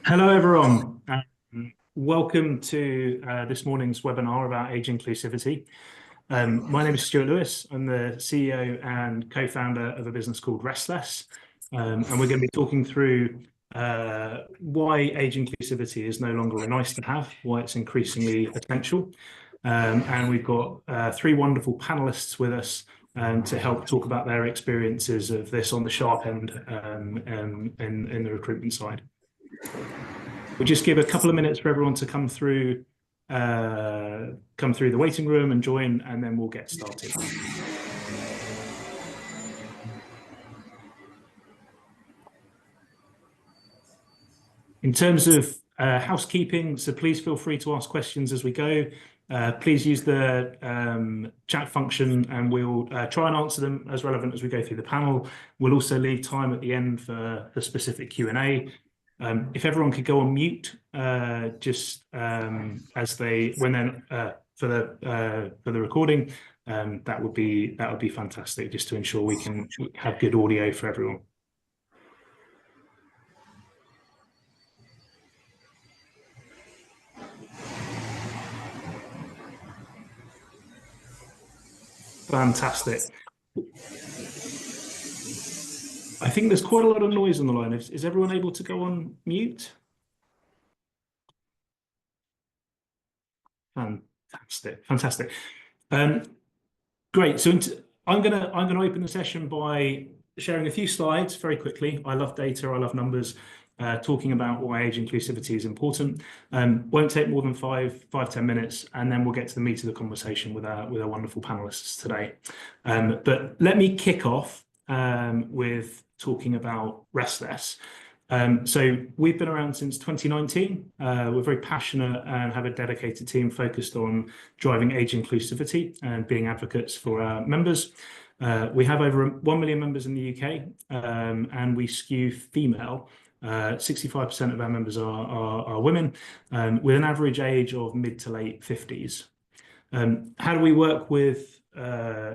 Hello, everyone. Welcome to this morning's webinar about age inclusivity. My name is Stuart Lewis. I'm the CEO and co-founder of a business called Restless. And we're going to be talking through why age inclusivity is no longer a nice to have, why it's increasingly essential. And we've got three wonderful panelists with us to help talk about their experiences of this on the sharp end in the recruitment side. We'll just give a couple of minutes for everyone to come through the waiting room and join, and then we'll get started. In terms of housekeeping, so please feel free to ask questions as we go. Please use the chat function and we'll try and answer them as relevant as we go through the panel. We'll also leave time at the end for the specific Q&A. If everyone could go on mute, just for the recording, that would be fantastic, just to ensure we can have good audio for everyone. Fantastic. I think there's quite a lot of noise on the line. Is everyone able to go on mute? Fantastic. Great. So I'm gonna open the session by sharing a few slides very quickly. I love data. I love numbers. Talking about why age inclusivity is important. Won't take more than 10 minutes, and then we'll get to the meat of the conversation with our wonderful panelists today. But let me kick off with talking about Restless. So we've been around since 2019. We're very passionate and have a dedicated team focused on driving age inclusivity and being advocates for our members. We have over 1 million members in the UK, and we skew female. 65% of our members are women, with an average age of mid to late 50s. How do we work with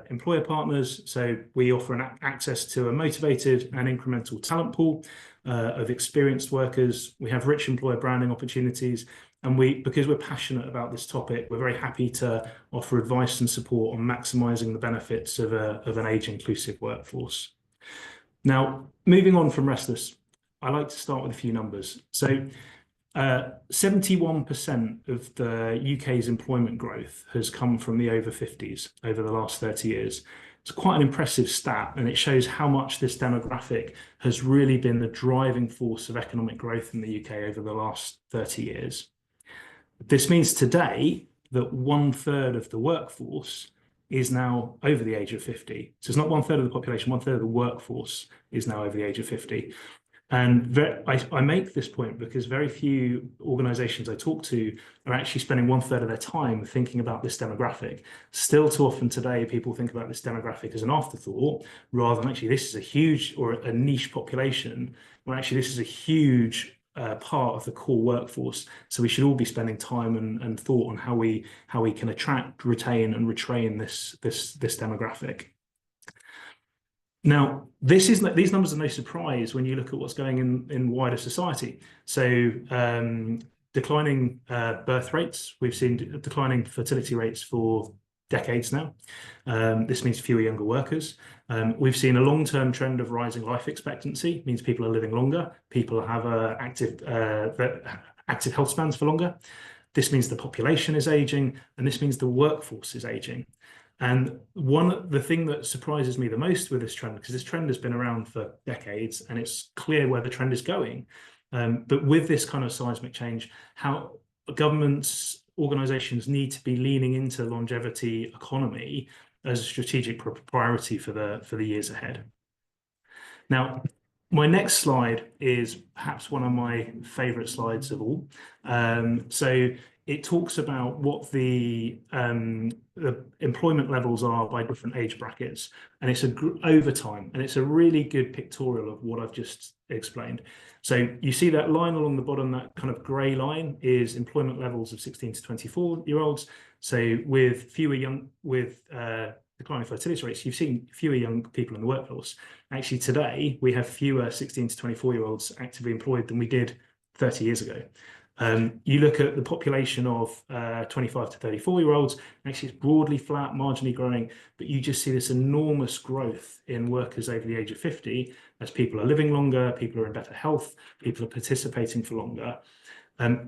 employer partners? So we offer access to a motivated and incremental talent pool of experienced workers. We have rich employer branding opportunities, and because we're passionate about this topic, we're very happy to offer advice and support on maximising the benefits of an age-inclusive workforce. Now, moving on from Restless, I like to start with a few numbers. So 71% of the UK's employment growth has come from the over 50s over the last 30 years. It's quite an impressive stat, and it shows how much this demographic has really been the driving force of economic growth in the UK over the last 30 years. This means today that 1/3 of the workforce is now over the age of 50. So it's not 1/3 of the population, 1/3 of the workforce is now over the age of 50. And I make this point because very few organizations I talk to are actually spending 1/3 of their time thinking about this demographic. Still too often today, people think about this demographic as an afterthought, rather than actually this is a huge or a niche population, when actually this is a huge part of the core workforce. So we should all be spending time and thought on how we can attract, retain, and retrain this demographic. Now, these numbers are no surprise when you look at what's going in wider society. So declining birth rates, we've seen declining fertility rates for decades now. This means fewer younger workers. We've seen a long-term trend of rising life expectancy, means people are living longer, people have active health spans for longer. This means the population is aging, and this means the workforce is aging. And the thing that surprises me the most with this trend, because this trend has been around for decades and it's clear where the trend is going, but with this kind of seismic change, how governments, organizations need to be leaning into longevity economy as a strategic priority for the years ahead. Now, my next slide is perhaps one of my favorite slides of all. So it talks about what the employment levels are by different age brackets, and it's over time, and it's a really good pictorial of what I've just explained. So you see that line along the bottom, that kind of grey line is employment levels of 16 to 24-year-olds. So with declining fertility rates, you've seen fewer young people in the workforce. Actually, today we have fewer 16 to 24-year-olds actively employed than we did 30 years ago. You look at the population of 25 to 34-year-olds, actually it's broadly flat, marginally growing, but you just see this enormous growth in workers over the age of 50 as people are living longer, people are in better health, people are participating for longer.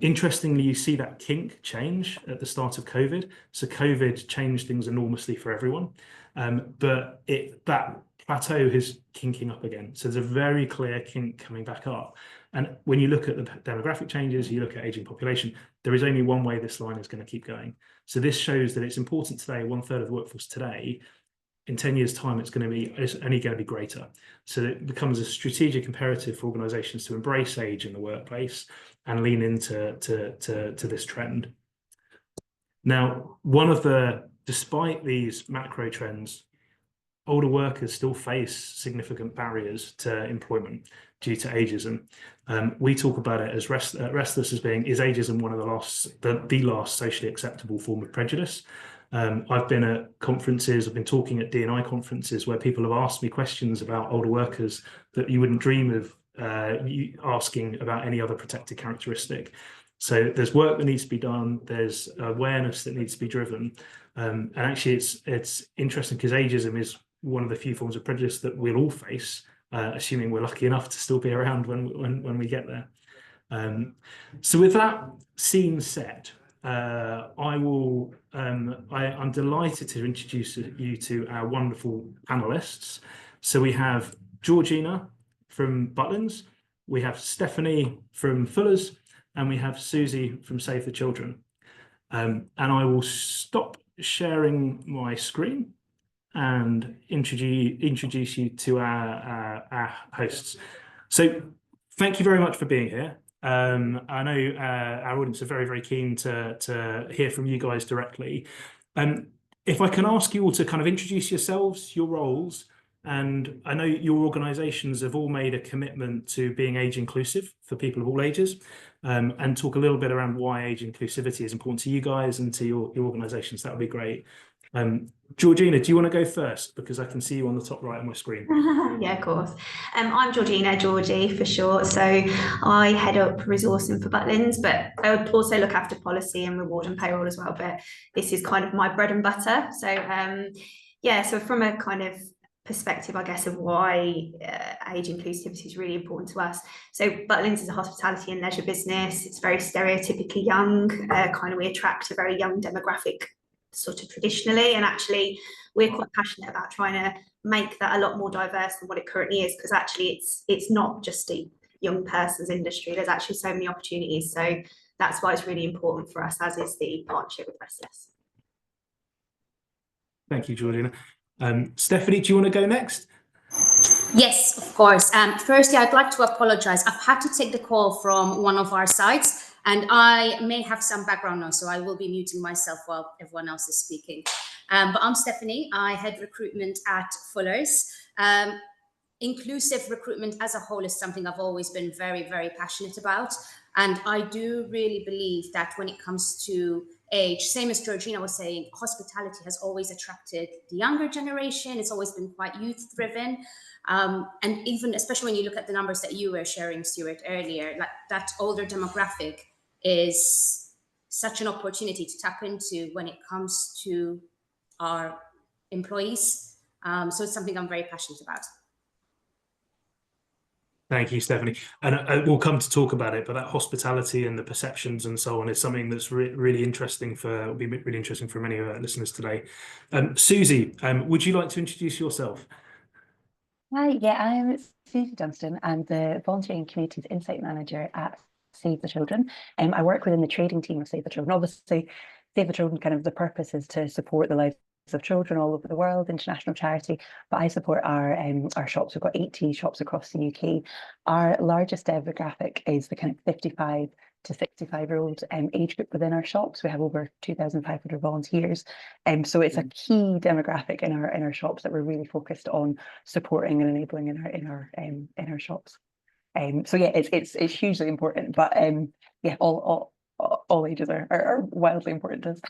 Interestingly, you see that kink change at the start of COVID. So COVID changed things enormously for everyone, but that plateau is kinking up again. So there's a very clear kink coming back up. And when you look at the demographic changes, you look at aging population, there is only one way this line is going to keep going. So this shows that it's important today, 1/3 of the workforce today. In 10 years' time, it's only going to be greater. So it becomes a strategic imperative for organizations to embrace age in the workplace and lean into this trend. Now, despite these macro trends, older workers still face significant barriers to employment due to ageism. We talk about it as Restless as being, is ageism one of the last socially acceptable form of prejudice? I've been at conferences, I've been talking at D&I conferences where people have asked me questions about older workers that you wouldn't dream of asking about any other protected characteristic. So there's work that needs to be done, there's awareness that needs to be driven. And actually it's interesting because ageism is one of the few forms of prejudice that we'll all face, assuming we're lucky enough to still be around when we get there. So with that scene set, I'm delighted to introduce you to our wonderful panelists. So we have Georgina from Butlins, we have Stephanie from Fuller's, and we have Susie from Save the Children. And I will stop sharing my screen and introduce you to our hosts. So thank you very much for being here. I know our audience are very, very keen to hear from you guys directly. If I can ask you all to kind of introduce yourselves, your roles, and I know your organisations have all made a commitment to being age inclusive for people of all ages, and talk a little bit around why age inclusivity is important to you guys and to your organisations. That would be great. Georgina, do you want to go first? Because I can see you on the top right of my screen. Yeah, of course. I'm Georgina, Georgie for short. So I head up resourcing for Butlins, but I would also look after policy and reward and payroll as well. But this is kind of my bread and butter. So yeah, so from a kind of perspective, I guess, of why age inclusivity is really important to us. So Butlins is a hospitality and leisure business. It's very stereotypically young, kind of we attract a very young demographic sort of traditionally, and actually we're quite passionate about trying to make that a lot more diverse than what it currently is, because actually it's not just a young person's industry. There's actually so many opportunities. So that's why it's really important for us, as is the partnership with Restless. Thank you, Georgina. Stephanie, do you want to go next? Yes, of course. Firstly, I'd like to apologize. I've had to take the call from one of our sites, and I may have some background noise, so I will be muting myself while everyone else is speaking. But I'm Stephanie. I head recruitment at Fuller's. Inclusive recruitment as a whole is something I've always been very, very passionate about. And I do really believe that when it comes to age, same as Georgina was saying, hospitality has always attracted the younger generation. It's always been quite youth driven. And even, especially when you look at the numbers that you were sharing, Stuart, earlier, like that older demographic is such an opportunity to tap into when it comes to our employees. So it's something I'm very passionate about. Thank you, Stephanie. And we'll come to talk about it, but that hospitality and the perceptions and so on is something that's really interesting will be really interesting for many of our listeners today. Susie, would you like to introduce yourself? Hi, yeah, I'm Susie Dunstan. I'm the Volunteering and Communities Insight Manager at Save the Children. I work within the trading team of Save the Children. Obviously, Save the Children, kind of the purpose is to support the lives of children all over the world, international charity, but I support our shops. We've got 80 shops across the UK. Our largest demographic is the kind of 55 to 65-year-old age group within our shops. We have over 2,500 volunteers. So it's a key demographic in our shops that we're really focused on supporting and enabling in our shops. So yeah, it's hugely important, but yeah, all ages are wildly important to us.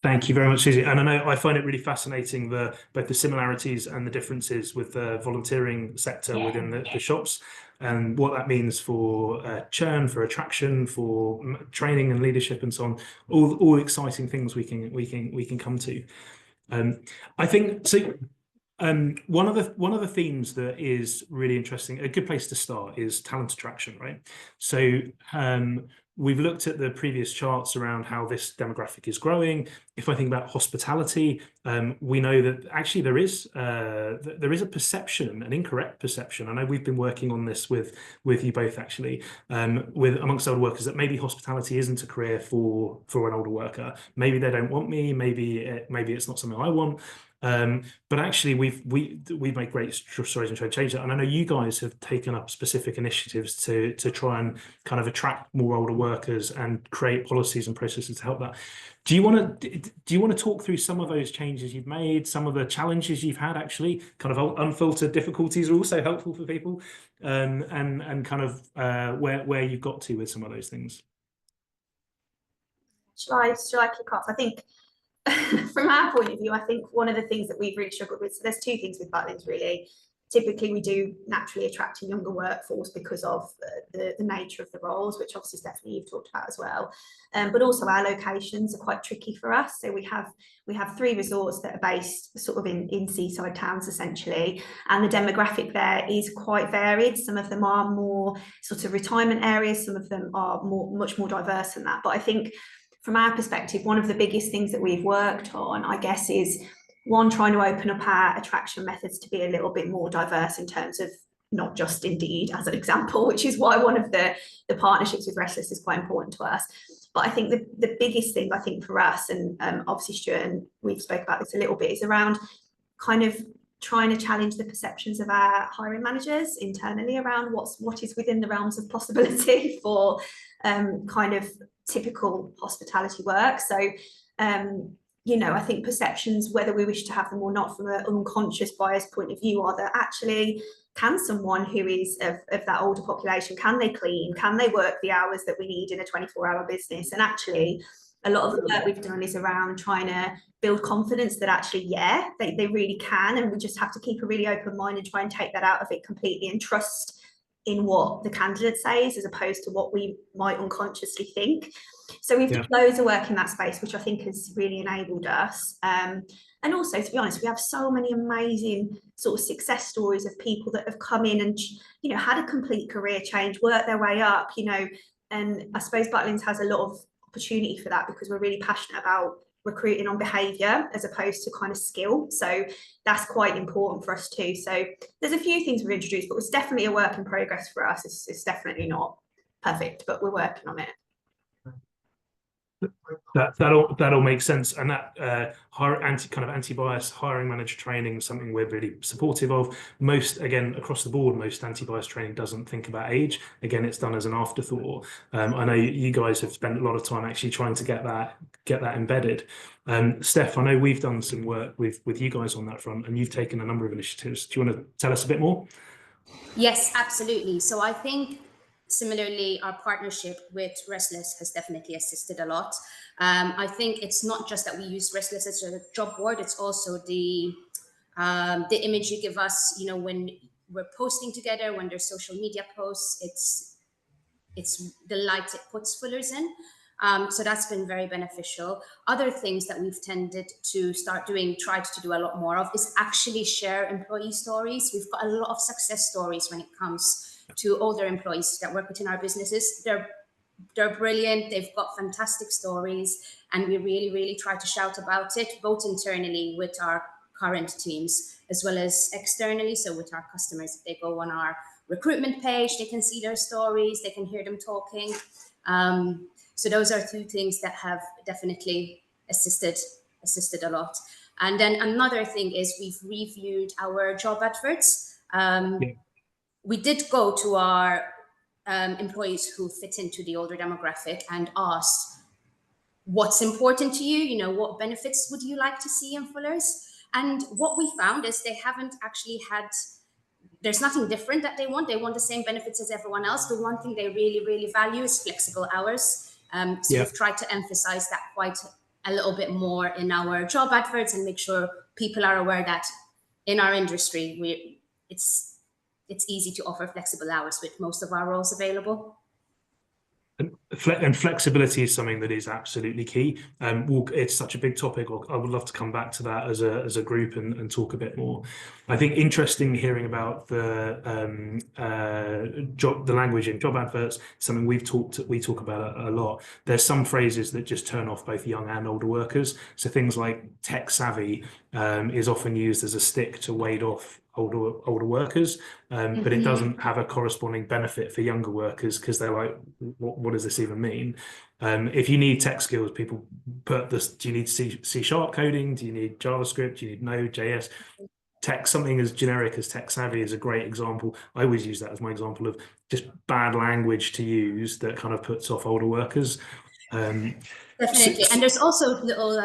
Thank you very much, Susie. And I know I find it really fascinating both the similarities and the differences with the volunteering sector within the shops. and what that means for churn, for attraction, for training and leadership, and so on. All exciting things we can come to. I think so. One of the themes that is really interesting, a good place to start, is talent attraction, right? So we've looked at the previous charts around how this demographic is growing. If I think about hospitality, we know that actually there is a perception, an incorrect perception. I know we've been working on this with you both, actually, with amongst older workers, that maybe hospitality isn't a career for an older worker. Maybe they don't want me. Maybe it's not something I want. But actually, we've made great strides in trying to change that, and I know you guys have taken up specific initiatives to try and kind of attract more older workers and create policies and processes to help that. Do you want to talk through some of those changes you've made, some of the challenges you've had? Actually, kind of unfiltered difficulties are also helpful for people, and kind of where you've got to with some of those things. Shall I kick off? I think from our point of view, I think one of the things that we've really struggled with, so there's two things with Butlins really. Typically, we do naturally attract a younger workforce because of the nature of the roles, which obviously, Stephanie, you've talked about as well. But also our locations are quite tricky for us. So we have 3 resorts that are based sort of in seaside towns, essentially. And the demographic there is quite varied. Some of them are more sort of retirement areas. Some of them are much more diverse than that. But I think from our perspective, one of the biggest things that we've worked on, I guess, is one, trying to open up our attraction methods to be a little bit more diverse in terms of not just Indeed as an example, which is why one of the partnerships with Restless is quite important to us. But I think the biggest thing, I think, for us, and obviously Stuart and we've spoke about this a little bit, is around kind of trying to challenge the perceptions of our hiring managers internally around what is within the realms of possibility for kind of typical hospitality work. So I think perceptions, whether we wish to have them or not, from an unconscious bias point of view, are that actually, can someone who is of that older population, can they clean, can they work the hours that we need in a 24-hour business? And actually, a lot of the work we've done is around trying to build confidence that actually, yeah, they really can, and we just have to keep a really open mind and try and take that out of it completely and trust in what the candidate says as opposed to what we might unconsciously think. So we've done loads of work in that space, which I think has really enabled us. And also, to be honest, we have so many amazing sort of success stories of people that have come in and, had a complete career change, worked their way up, and I suppose Butlins has a lot of opportunity for that because we're really passionate about recruiting on behaviour as opposed to kind of skill. So that's quite important for us too. So there's a few things we've introduced, but it's definitely a work in progress for us. It's definitely not perfect, but we're working on it. That all makes sense, and that anti-bias hiring manager training is something we're really supportive of. Most, again, across the board, most anti-bias training doesn't think about age. Again, it's done as an afterthought. I know you guys have spent a lot of time actually trying to get that embedded. Steph, I know we've done some work with you guys on that front, and you've taken a number of initiatives. Do you want to tell us a bit more? Yes, absolutely. So I think similarly, our partnership with Restless has definitely assisted a lot. I think it's not just that we use Restless as a job board, it's also the image you give us, when we're posting together, when there's social media posts, it's the light it puts Fullers in. So that's been very beneficial. Other things that we've tended to tried to do a lot more of, is actually share employee stories. We've got a lot of success stories when it comes to older employees that work within our businesses. They're brilliant. They've got fantastic stories, and we really, really try to shout about it, both internally with our current teams as well as externally. So with our customers, if they go on our recruitment page, they can see their stories, they can hear them talking. So those are 2 things that have definitely assisted a lot. And then another thing is we've reviewed our job adverts. We did go to our employees who fit into the older demographic and asked, what's important to you? What benefits would you like to see in Fullers? And what we found is they haven't actually there's nothing different that they want. They want the same benefits as everyone else. The one thing they really, really value is flexible hours. We've tried to emphasize that quite a little bit more in our job adverts and make sure people are aware that in our industry, it's easy to offer flexible hours with most of our roles available. And flexibility is something that is absolutely key. It's such a big topic. I would love to come back to that as a group and talk a bit more. I think interesting hearing about the language in job adverts. Something we talk about a lot. There's some phrases that just turn off both young and older workers. So things like tech savvy is often used as a stick to wade off older workers, but it doesn't have a corresponding benefit for younger workers because they're like, what does this even mean? If you need tech skills, people put this, do you need C# coding? Do you need JavaScript? Do you need Node.js? Something as generic as tech savvy is a great example. I always use that as my example of just bad language to use that kind of puts off older workers. Definitely. And there's also little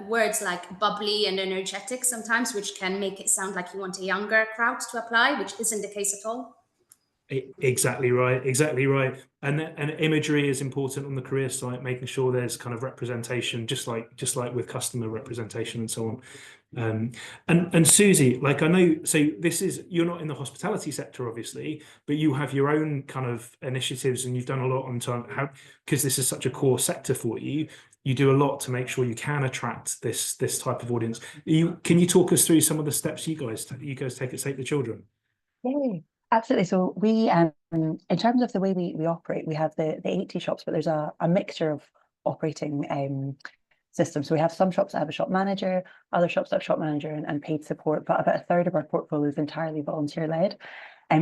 words like bubbly and energetic sometimes, which can make it sound like you want a younger crowd to apply, which isn't the case at all. Exactly right. Exactly right. And imagery is important on the career site, making sure there's kind of representation, just like with customer representation and so on. And Susie, like I know, so you're not in the hospitality sector, obviously, but you have your own kind of initiatives and you've done a lot on time because this is such a core sector for you. You do a lot to make sure you can attract this type of audience. Can you talk us through some of the steps you guys take at Save the Children? Yeah, absolutely. So we, in terms of the way we operate, we have the 80 shops, but there's a mixture of operating systems. So we have some shops that have a shop manager, other shops that have shop manager and paid support, but about a third of our portfolio is entirely volunteer led.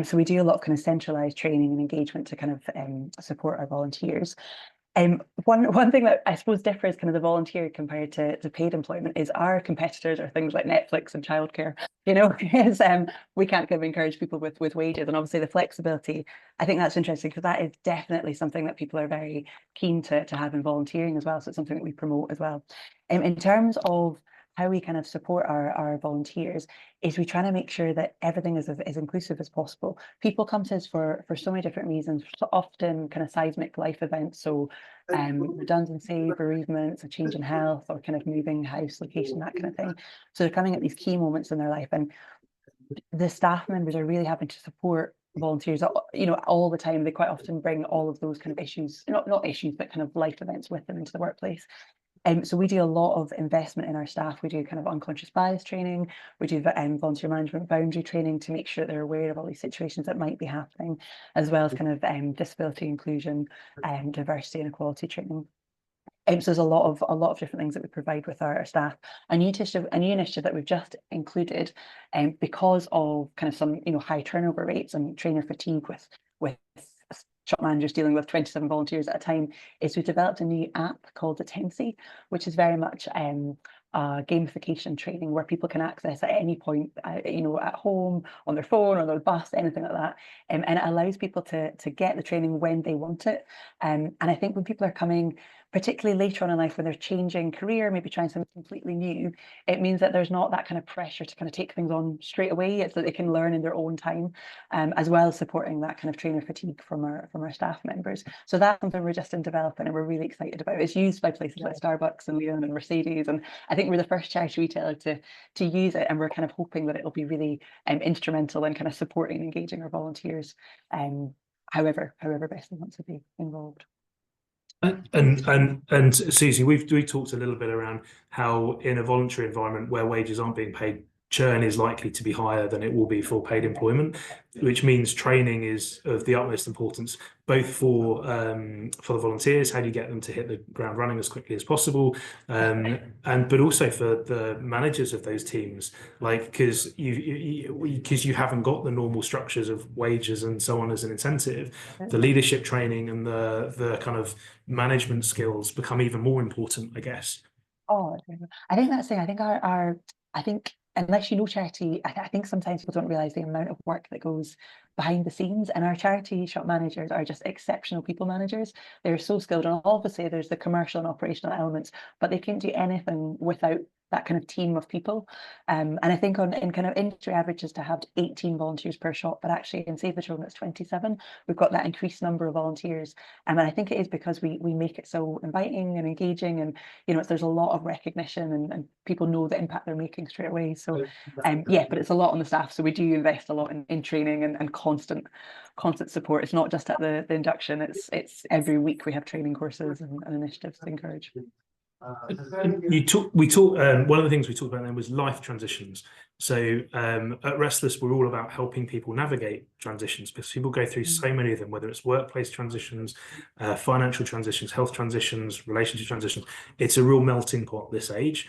So we do a lot of kind of centralized training and engagement to kind of support our volunteers. One thing that I suppose differs kind of the volunteer compared to paid employment is our competitors are things like Netflix and childcare, because we can't kind of encourage people with wages, and obviously the flexibility. I think that's interesting because that is definitely something that people are very keen to have in volunteering as well. So it's something that we promote as well. In terms of how we kind of support our volunteers is we try to make sure that everything is as inclusive as possible. People come to us for so many different reasons, so often kind of seismic life events. So redundancy, bereavements, a change in health, or kind of moving house, location, that kind of thing. So they're coming at these key moments in their life, and the staff members are really having to support volunteers, all the time. They quite often bring all of those kind of issues, not issues, but kind of life events with them into the workplace. So we do a lot of investment in our staff. We do kind of unconscious bias training. We do volunteer management boundary training to make sure they're aware of all these situations that might be happening, as well as kind of disability inclusion, diversity and equality training. So there's a lot of different things that we provide with our staff. A new initiative that we've just included, because of kind of some high turnover rates and trainer fatigue with shop managers dealing with 27 volunteers at a time, is we developed a new app called Attensi, which is very much gamification training where people can access at any point, at home, on their phone, on their bus, anything like that. And it allows people to get the training when they want it. And I think when people are coming, particularly later on in life, when they're changing career, maybe trying something completely new, it means that there's not that kind of pressure to kind of take things on straight away. It's that they can learn in their own time, as well as supporting that kind of trainer fatigue from our staff members. So that's something we're just in developing and we're really excited about. It's used by places like Starbucks and Leon and Mercedes, and I think we're the first charity retailer to use it, and we're kind of hoping that it'll be really instrumental in kind of supporting and engaging our volunteers, however best they want to be involved. And Susie, we talked a little bit around how in a voluntary environment where wages aren't being paid, churn is likely to be higher than it will be for paid employment, which means training is of the utmost importance, both for the volunteers. How do you get them to hit the ground running as quickly as possible, but also for the managers of those teams, like because you haven't got the normal structures of wages and so on as an incentive. The leadership training and the kind of management skills become even more important, I guess. Oh, I think that's the thing. I think unless you know charity, I think sometimes people don't realise the amount of work that goes behind the scenes, and our charity shop managers are just exceptional people managers. They're so skilled, and obviously there's the commercial and operational elements, but they can't do anything without that kind of team of people. And I think in kind of industry averages to have 18 volunteers per shop, but actually in Save the Children it's 27. We've got that increased number of volunteers, and I think it is because we make it so inviting and engaging, and there's a lot of recognition, and people know the impact they're making straight away. So yeah, but it's a lot on the staff, so we do invest a lot in training and constant support. It's not just at the induction, it's every week we have training courses and initiatives to encourage. One of the things we talked about then was life transitions. So at Restless, we're all about helping people navigate transitions, because people go through so many of them, whether it's workplace transitions, financial transitions, health transitions, relationship transitions. It's a real melting pot this age.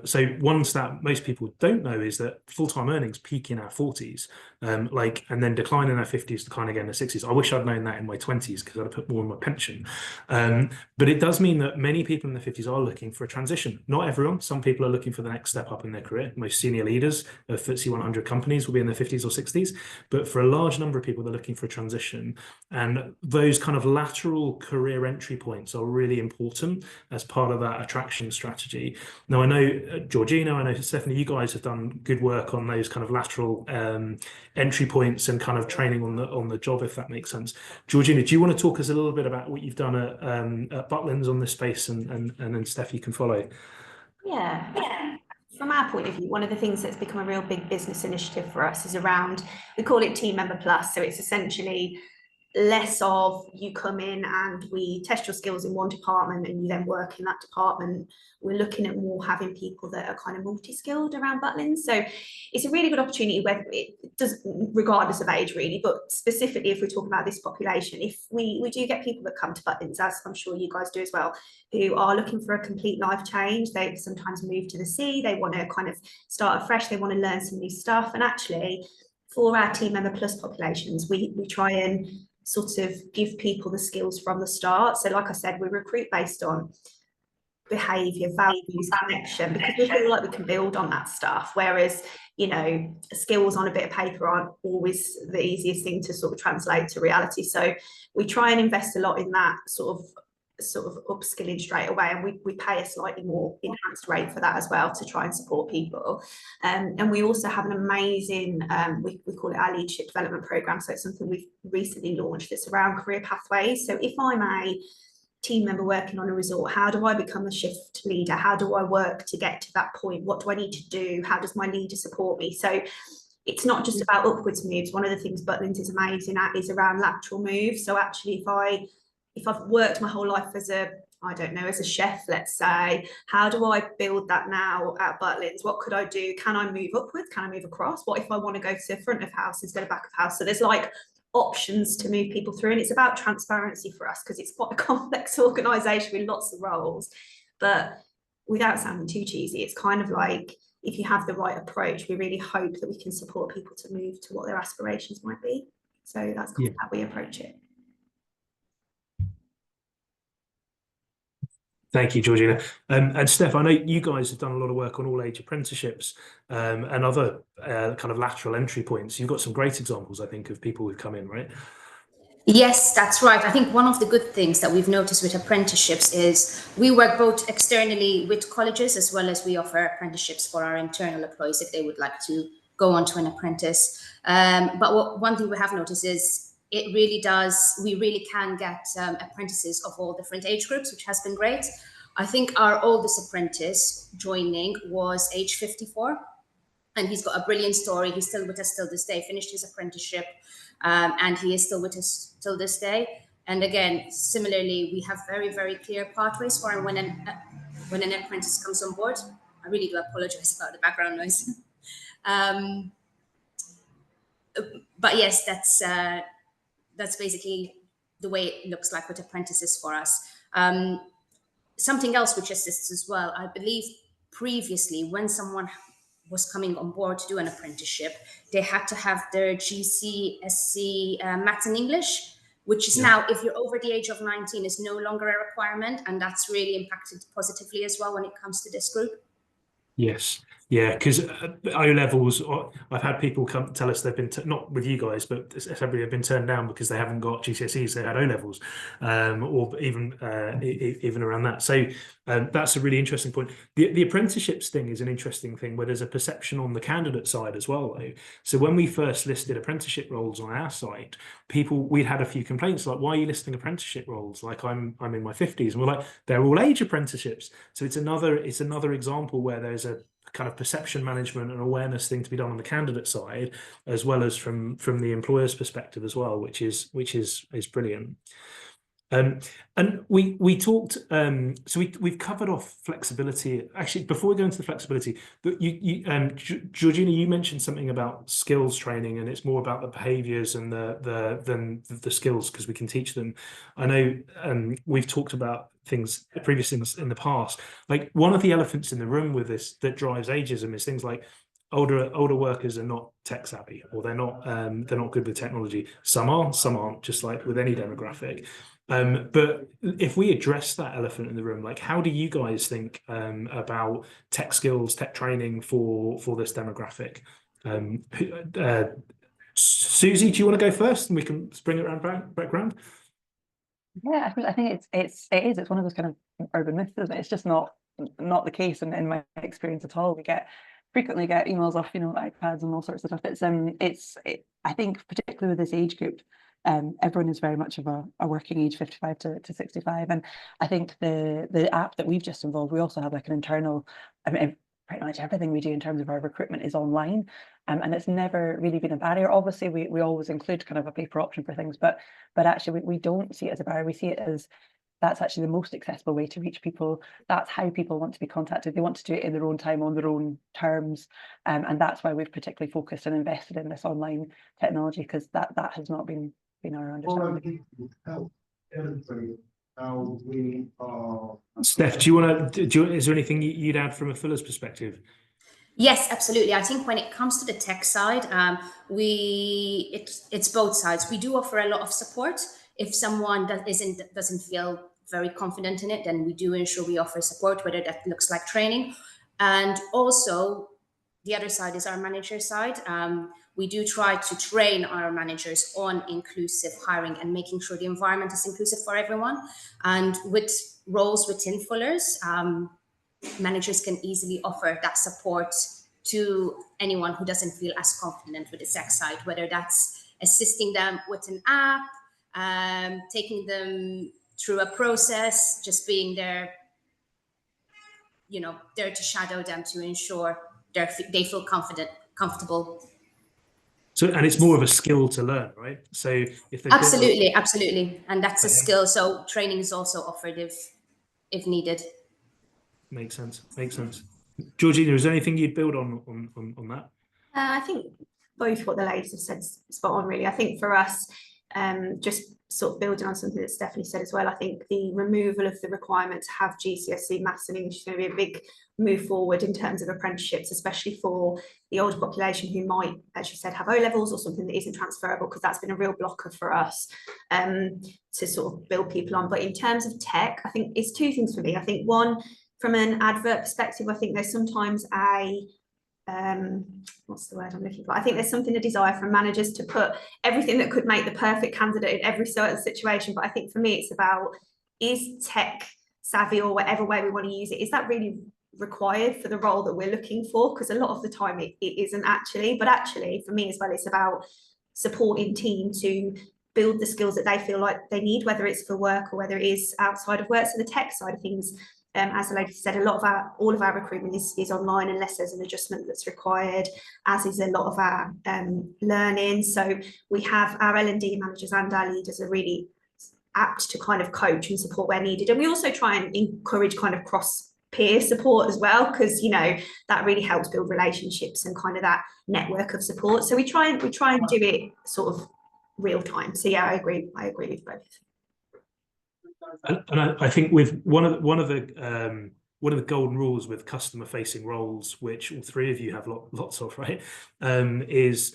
So one stat most people don't know is that full-time earnings peak in our 40s, and then decline in our 50s, decline again in the 60s. I wish I'd known that in my 20s, because I'd have put more in my pension. But it does mean that many people in their 50s are looking for a transition. Not everyone. Some people are looking for the next step up in their career. Most senior leaders of FTSE 100 companies will be in their 50s or 60s. But for a large number of people, they're looking for a transition. And those kind of lateral career entry points are really important as part of that attraction strategy. Now, I know, Georgina, I know, Stephanie, you guys have done good work on those kind of lateral entry points and kind of training on the job, if that makes sense. Georgina, do you want to talk us a little bit about what you've done at Butlins on this space, and then Steph, you can follow. Yeah. From our point of view, one of the things that's become a real big business initiative for us is around, we call it Team Member Plus. So it's essentially less of you come in and we test your skills in one department and you then work in that department. We're looking at more having people that are kind of multi-skilled around Butlins. So it's a really good opportunity, whether it does, regardless of age really, but specifically if we're talking about this population, if we do get people that come to Butlins, as I'm sure you guys do as well, who are looking for a complete life change. They sometimes move to the sea, they want to kind of start afresh, they want to learn some new stuff. And actually for our Team Member Plus populations, we try and sort of give people the skills from the start. So like I said, we recruit based on behaviour, values, connection, because we feel like we can build on that stuff. Whereas, skills on a bit of paper aren't always the easiest thing to sort of translate to reality. So we try and invest a lot in that sort of upskilling straight away, and we pay a slightly more enhanced rate for that as well to try and support people. And we also have an amazing we call it our leadership development program. So it's something we've recently launched that's around career pathways. So if I'm a team member working on a resort, how do I become a shift leader? How do I work to get to that point? What do I need to do? How does my leader support me? So it's not just about upwards moves. One of the things Butlins is amazing at is around lateral moves. So actually if I've worked my whole life as a chef, let's say, how do I build that now at Butlins? What could I do? Can I move upwards? Can I move across? What if I want to go to the front of house instead of back of house? So there's like options to move people through, and it's about transparency for us because it's quite a complex organisation with lots of roles. But without sounding too cheesy, it's kind of like, if you have the right approach, we really hope that we can support people to move to what their aspirations might be. So that's kind of how we approach it. Thank you, Georgina. And Steph, I know you guys have done a lot of work on all-age apprenticeships and other kind of lateral entry points. You've got some great examples, I think, of people who've come in, right? Yes, that's right. I think one of the good things that we've noticed with apprenticeships is we work both externally with colleges as well as we offer apprenticeships for our internal employees if they would like to go on to an apprentice. But one thing we have noticed is we really can get apprentices of all different age groups, which has been great. I think our oldest apprentice joining was age 54, and he's got a brilliant story. He's still with us till this day, finished his apprenticeship, and he is still with us till this day. And again, similarly, we have very, very clear pathways for him when an apprentice comes on board. I really do apologize about the background noise. But yes, that's basically the way it looks like with apprentices for us. Something else which assists as well, I believe previously when someone was coming on board to do an apprenticeship, they had to have their GCSE Maths and English, which is now, if you're over the age of 19, is no longer a requirement. And that's really impacted positively as well when it comes to this group. Yes. Yeah, because O levels, I've had people come tell us they've been not with you guys, but everybody have been turned down because they haven't got GCSEs, they had O levels, or even around that. So that's a really interesting point. The apprenticeships thing is an interesting thing where there's a perception on the candidate side as well, though. So when we first listed apprenticeship roles on our site, we'd had a few complaints like, why are you listing apprenticeship roles? Like I'm in my 50s, and we're like, they're all age apprenticeships. So it's another example where there's a kind of perception management and awareness thing to be done on the candidate side, as well as from the employer's perspective as well, which is brilliant. And we talked, so we've covered off flexibility. Actually, before we go into the flexibility, Georgina, you mentioned something about skills training, and it's more about the behaviours and the skills, because we can teach them. I know we've talked about previous things in the past. Like, one of the elephants in the room with this that drives ageism is things like older workers are not tech savvy, or they're not good with technology. Some are, some aren't, just like with any demographic. But if we address that elephant in the room, like, how do you guys think about tech skills, tech training for this demographic? Susie, do you want to go first, and we can bring it around background? Yeah, I think it's one of those kind of urban myths, isn't it? It's just not the case in my experience at all. We frequently get emails off, iPads and all sorts of stuff. I think particularly with this age group, everyone is very much of a working age, 55 to 65. And I think the app that we've just involved, we also have like an internal, pretty much everything we do in terms of our recruitment is online. And it's never really been a barrier. Obviously, we always include kind of a paper option for things, but actually we don't see it as a barrier. We see it as that's actually the most accessible way to reach people. That's how people want to be contacted. They want to do it in their own time, on their own terms. And that's why we've particularly focused and invested in this online technology, because that has not been our understanding. Steph, do you want to? Is there anything you'd add from a Fuller's perspective? Yes, absolutely. I think when it comes to the tech side, it's both sides. We do offer a lot of support. If someone doesn't feel very confident in it, then we do ensure we offer support, whether that looks like training. And also, the other side is our manager side. We do try to train our managers on inclusive hiring and making sure the environment is inclusive for everyone. And with roles within Fuller's, managers can easily offer that support to anyone who doesn't feel as confident with the tech side, whether that's assisting them with an app, taking them through a process, just being there, there to shadow them to ensure they feel comfortable. So, and it's more of a skill to learn, right? So if they absolutely, and that's a skill. So training is also offered if needed. Makes sense. Georgina, is there anything you'd build on that? I think both what the ladies have said spot on, really. I think for us, just sort of building on something that Stephanie said as well, I think the removal of the requirement to have GCSE maths and English is going to be a big move forward in terms of apprenticeships, especially for the older population who might, as you said, have O levels or something that isn't transferable, because that's been a real blocker for us to sort of build people on. But in terms of tech, I think it's two things for me. I think one, from an advert perspective, I think there's sometimes what's the word I'm looking for? I think there's a desire from managers to put everything that could make the perfect candidate in every certain situation. But I think for me, it's about, is tech savvy, or whatever way we want to use it, is that really required for the role that we're looking for? Because a lot of the time it isn't actually. But actually, for me as well, it's about supporting team to build the skills that they feel like they need, whether it's for work or whether it is outside of work. So the tech side of things, as the lady said, all of our recruitment is online unless there's an adjustment that's required, as is a lot of our learning. So we have our L&D managers and our leaders are really apt to kind of coach and support where needed. And we also try and encourage kind of cross-peer support as well, because that really helps build relationships and kind of that network of support. So we try and do it sort of real time. So yeah, I agree with both. And I think with one of the golden rules with customer-facing roles, which all three of you have lots of, right, is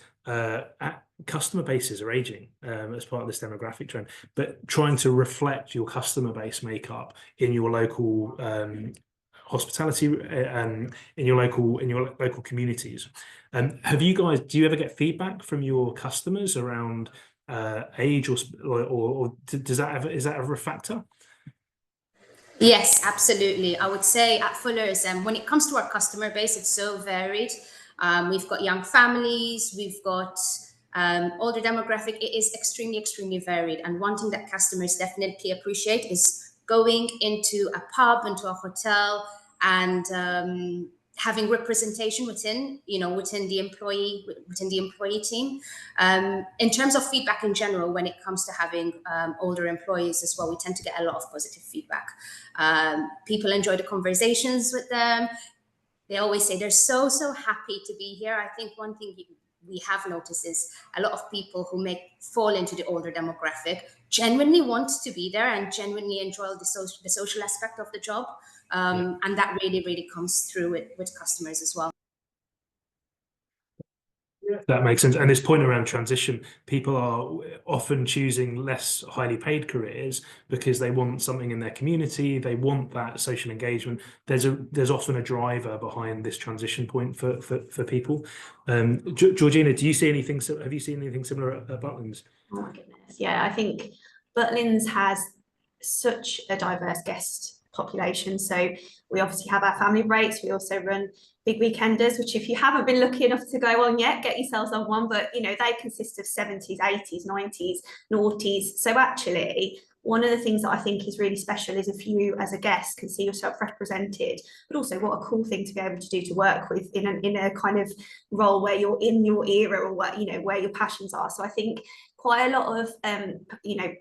customer bases are aging as part of this demographic trend. But trying to reflect your customer base makeup in your local hospitality in your local communities. Do you ever get feedback from your customers around age or is that ever a factor? Yes, absolutely. I would say at Fuller's, when it comes to our customer base, it's so varied. We've got young families, we've got older demographic. It is extremely, extremely varied. And one thing that customers definitely appreciate is going into a pub, into a hotel, and having representation within the employee team. In terms of feedback in general, when it comes to having older employees as well, we tend to get a lot of positive feedback. People enjoy the conversations with them. They always say they're so happy to be here. I think one thing we have noticed is a lot of people who fall into the older demographic genuinely want to be there and genuinely enjoy the social aspect of the job. And that really comes through with customers as well. That makes sense. And this point around transition, people are often choosing less highly paid careers because they want something in their community. They want that social engagement. There's often a driver behind this transition point for people. Georgina, have you seen anything similar at Butlins? Oh my goodness. Yeah, I think Butlins has such a diverse guest population. So we obviously have our family breaks. We also run big weekenders, which if you haven't been lucky enough to go on yet, get yourselves on one. But they consist of 70s, 80s, 90s, noughties. So actually, one of the things that I think is really special is if you as a guest can see yourself represented, but also what a cool thing to be able to do to work with in a kind of role where you're in your era or where your passions are. So I think quite a lot of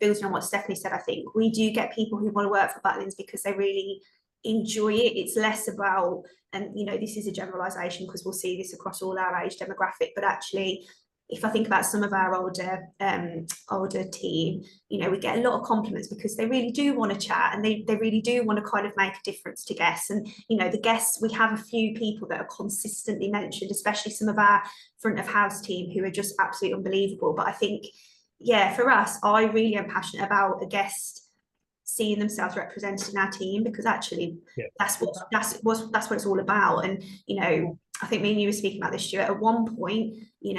building on what Stephanie said, I think we do get people who want to work for Butlins because they really enjoy it. It's less about, and this is a generalization because we'll see this across all our age demographic, but actually if I think about some of our older team, we get a lot of compliments because they really do want to chat and they really do want to kind of make a difference to guests. And the guests, we have a few people that are consistently mentioned, especially some of our front of house team who are just absolutely unbelievable. But I think, yeah, for us, I really am passionate about a guest seeing themselves represented in our team because actually that's what it's all about. And I think me and you were speaking about this, Stuart, at one point, in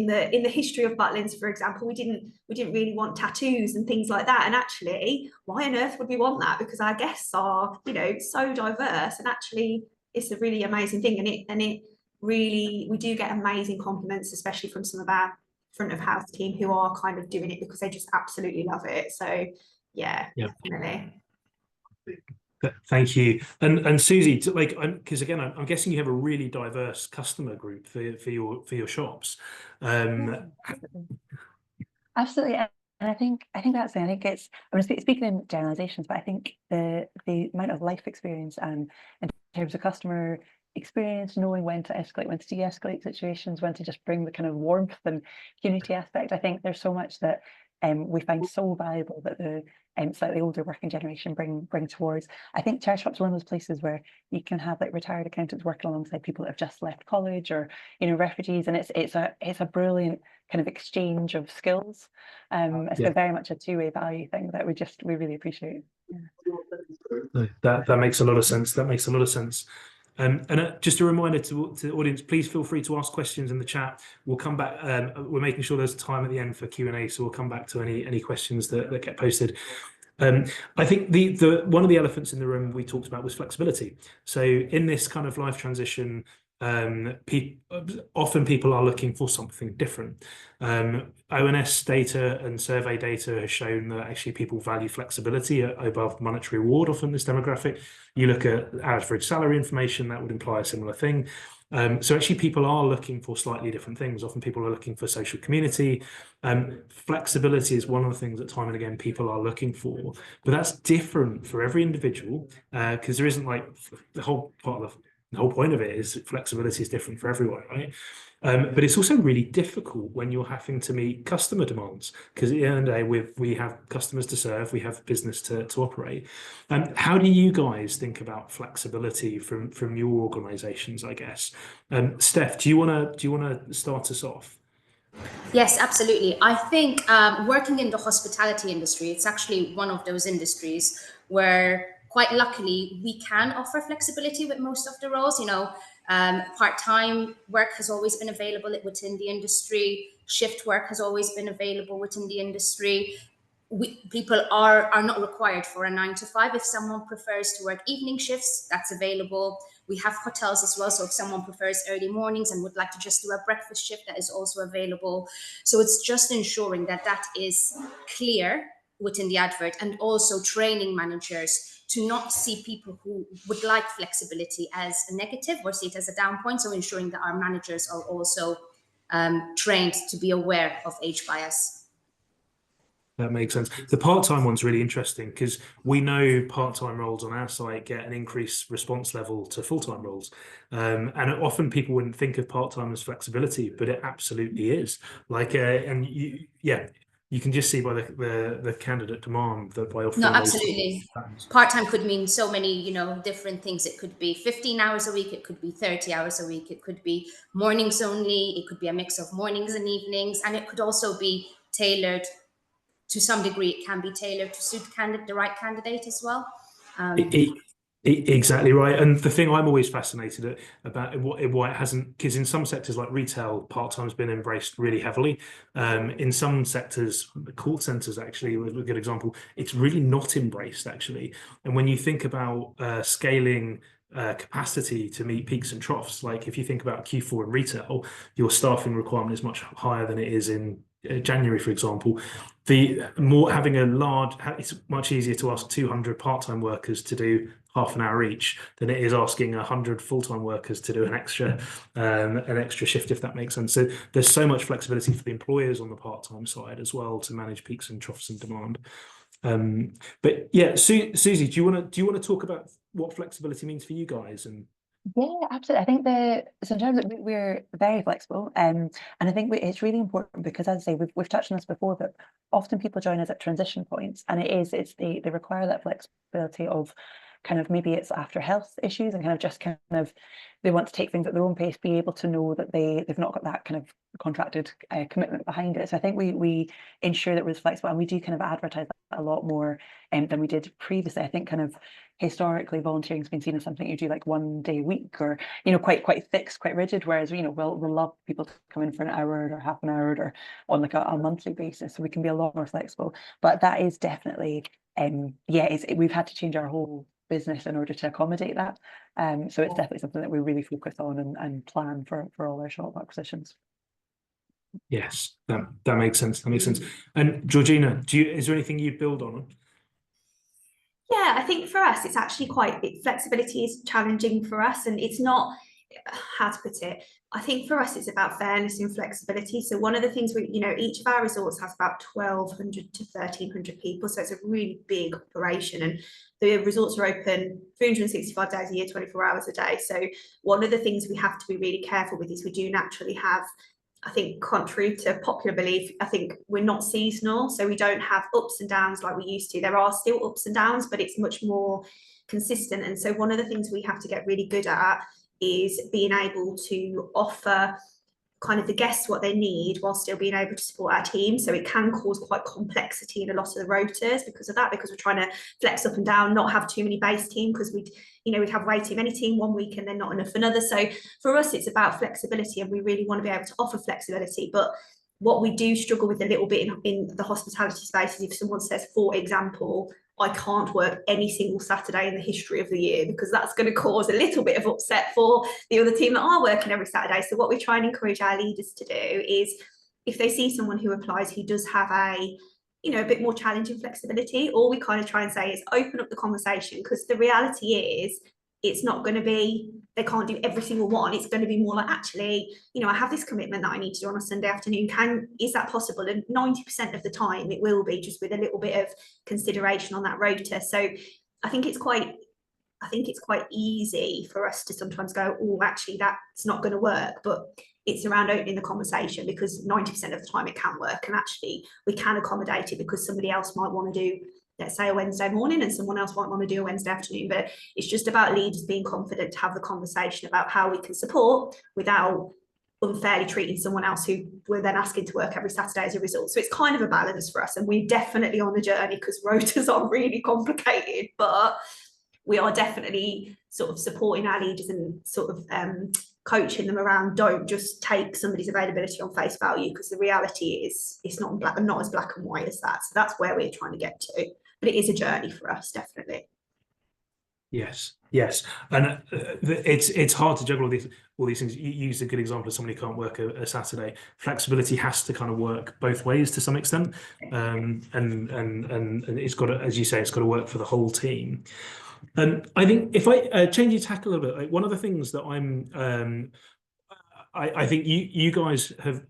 the history of Butlins, for example, we didn't really want tattoos and things like that. And actually, why on earth would we want that? Because our guests are, so diverse, and actually it's a really amazing thing. And it really, we do get amazing compliments, especially from some of our front of house team who are kind of doing it because they just absolutely love it. So yeah. Definitely. Thank you. And Susie, because again, I'm guessing you have a really diverse customer group for your shops. Absolutely. And I think that's it. I think I'm speaking in generalizations, but I think the amount of life experience and in terms of customer experience, knowing when to escalate, when to de-escalate situations, when to just bring the kind of warmth and community aspect. I think there's so much that we find so valuable that the slightly older working generation bring towards. I think chair shop's one of those places where you can have retired accountants working alongside people that have just left college or refugees, and it's a brilliant kind of exchange of skills. It's very much a two-way value thing that we really appreciate. That makes a lot of sense. And just a reminder to the audience, please feel free to ask questions in the chat. We'll come back. We're making sure there's time at the end for Q&A, so we'll come back to any questions that get posted. I think the one of the elephants in the room we talked about was flexibility. So in this kind of life transition, often people are looking for something different. ONS data and survey data has shown that actually people value flexibility above monetary reward often in this demographic. You look at average salary information, that would imply a similar thing. So actually people are looking for slightly different things. Often people are looking for social community. Flexibility is one of the things that time and again people are looking for, but that's different for every individual because there isn't the whole point of it is flexibility is different for everyone, right? But it's also really difficult when you're having to meet customer demands because at the end of the day, we have customers to serve, we have business to operate. How do you guys think about flexibility from your organisations, I guess? Steph, do you want to start us off? Yes, absolutely. I think working in the hospitality industry, it's actually one of those industries where quite luckily, we can offer flexibility with most of the roles. You know, part-time work has always been available within the industry. Shift work has always been available within the industry. People are not required for a 9 to 5. If someone prefers to work evening shifts, that's available. We have hotels as well. So if someone prefers early mornings and would like to just do a breakfast shift, that is also available. So it's just ensuring that that is clear within the advert, and also training managers to not see people who would like flexibility as a negative or see it as a down point. So ensuring that our managers are also trained to be aware of age bias. That makes sense. The part-time one's really interesting because we know part-time roles on our site get an increased response level to full-time roles. And often people wouldn't think of part-time as flexibility, but it absolutely is. Like, and you can just see by the candidate demand that by offering No, absolutely. those Part-time could mean so many, you know, different things. It could be 15 hours a week. It could be 30 hours a week. It could be mornings only. It could be a mix of mornings and evenings. And it could also be tailored to some degree. It can be tailored to suit the right candidate as well. Exactly right. And the thing I'm always fascinated about why it hasn't, because in some sectors like retail, part-time has been embraced really heavily. In some sectors, call centers actually was a good example. It's really not embraced actually. And when you think about scaling capacity to meet peaks and troughs, like if you think about Q4 in retail, your staffing requirement is much higher than it is in January, for example. Having a large, it's much easier to ask 200 part-time workers to do half an hour each than it is asking 100 full-time workers to do an extra shift, if that makes sense. So there's so much flexibility for the employers on the part-time side as well to manage peaks and troughs in demand. But yeah, Susie, do you want to talk about what flexibility means for you guys? And yeah, absolutely. I think sometimes we're very flexible, and I think it's really important because, as I say, we've touched on this before, but often people join us at transition points, and they require that flexibility of kind of maybe it's after health issues and kind of they want to take things at their own pace, be able to know that they've not got that kind of contracted commitment behind it. So I think we ensure that we're flexible, and we do kind of advertise that a lot more than we did previously. I think kind of historically volunteering has been seen as something you do like 1 day a week, or quite fixed, quite rigid, whereas we'll love people to come in for an hour or half an hour or on like a monthly basis, so we can be a lot more flexible. But that is definitely we've had to change our whole business in order to accommodate that. So it's definitely something that we really focus on and plan for all our short acquisitions. yes, that makes sense. That makes sense. And Georgina, is there anything you'd build on? Yeah, I think for us, it's actually flexibility is challenging for us, and it's not, how to put it, I think for us, it's about fairness and flexibility. So one of the things each of our resorts has about 1,200 to 1,300 people. So it's a really big operation, and the resorts are open 365 days a year, 24 hours a day. So one of the things we have to be really careful with is we do naturally have, I think, contrary to popular belief, I think we're not seasonal. So we don't have ups and downs like we used to. There are still ups and downs, but it's much more consistent. And so one of the things we have to get really good at is being able to offer kind of the guests what they need while still being able to support our team. So it can cause quite complexity in a lot of the rotors because of that, because we're trying to flex up and down, not have too many base team, because we'd have way too many team one week and then not enough another. So for us, it's about flexibility, and we really want to be able to offer flexibility. But what we do struggle with a little bit in the hospitality space is if someone says, for example, I can't work any single Saturday in the history of the year, because that's going to cause a little bit of upset for the other team that are working every Saturday. So what we try and encourage our leaders to do is, if they see someone who applies who does have a bit more challenging flexibility, all we kind of try and say is open up the conversation, because the reality is it's not going to be they can't do every single one. It's going to be more like, actually, I have this commitment that I need to do on a Sunday afternoon. Is that possible? And 90% of the time it will be, just with a little bit of consideration on that rota. So I think it's quite easy for us to sometimes go, oh, actually that's not going to work. But it's around opening the conversation, because 90% of the time it can work, and actually we can accommodate it, because somebody else might want to do, let's say, a Wednesday morning and someone else might want to do a Wednesday afternoon. But it's just about leaders being confident to have the conversation about how we can support without unfairly treating someone else who we're then asking to work every Saturday as a result. So it's kind of a balance for us, and we're definitely on the journey, because rotas are really complicated, but we are definitely sort of supporting our leaders and sort of coaching them around, don't just take somebody's availability on face value, because the reality is it's not as black and white as that. So that's where we're trying to get to, but it is a journey for us, definitely. Yes, yes, and it's hard to juggle all these things. You used a good example of somebody who can't work a Saturday. Flexibility has to kind of work both ways to some extent, and it's got to, as you say, it's got to work for the whole team. And I think if I change your tack a little bit, like one of the things that I think you guys have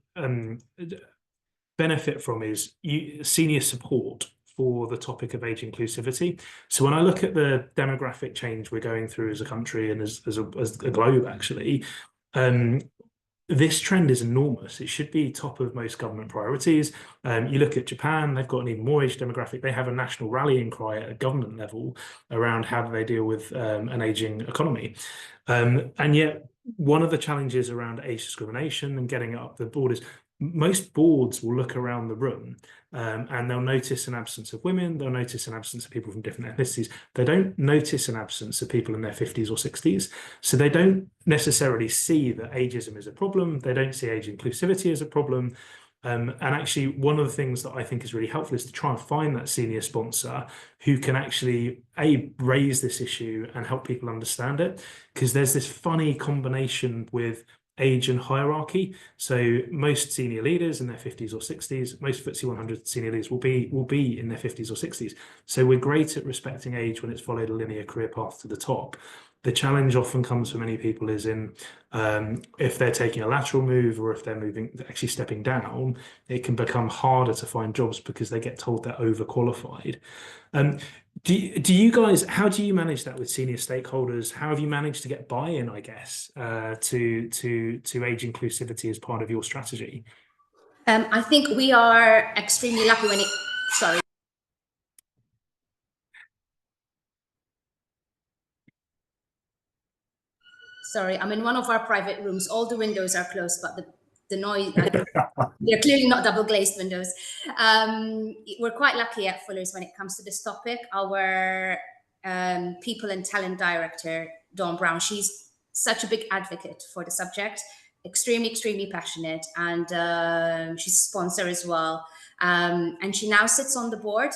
benefit from is senior support for the topic of age inclusivity. So when I look at the demographic change we're going through as a country and as a globe, actually, this trend is enormous. It should be top of most government priorities. You look at Japan, they've got an even more age demographic. They have a national rallying cry at a government level around how do they deal with an aging economy. And yet, one of the challenges around age discrimination and getting it up the board is most boards will look around the room and they'll notice an absence of women, they'll notice an absence of people from different ethnicities. They don't notice an absence of people in their 50s or 60s. So they don't necessarily see that ageism is a problem. They don't see age inclusivity as a problem. And actually, one of the things that I think is really helpful is to try and find that senior sponsor who can actually raise this issue and help people understand it. Because there's this funny combination with age and hierarchy. So most senior leaders in their 50s or 60s, most FTSE 100 senior leaders will be in their 50s or 60s. So we're great at respecting age when it's followed a linear career path to the top. The challenge often comes for many people is in if they're taking a lateral move or if they're actually stepping down, it can become harder to find jobs because they get told they're overqualified. Do you guys, how do you manage that with senior stakeholders? How have you managed to get buy-in, I guess, to age inclusivity as part of your strategy? I think we are extremely lucky when Sorry, I'm in one of our private rooms. All the windows are closed, but the noise, they're clearly not double glazed windows. We're quite lucky at Fuller's when it comes to this topic. Our people and talent director, Dawn Brown, she's such a big advocate for the subject, extremely passionate, and she's a sponsor as well. And she now sits on the board,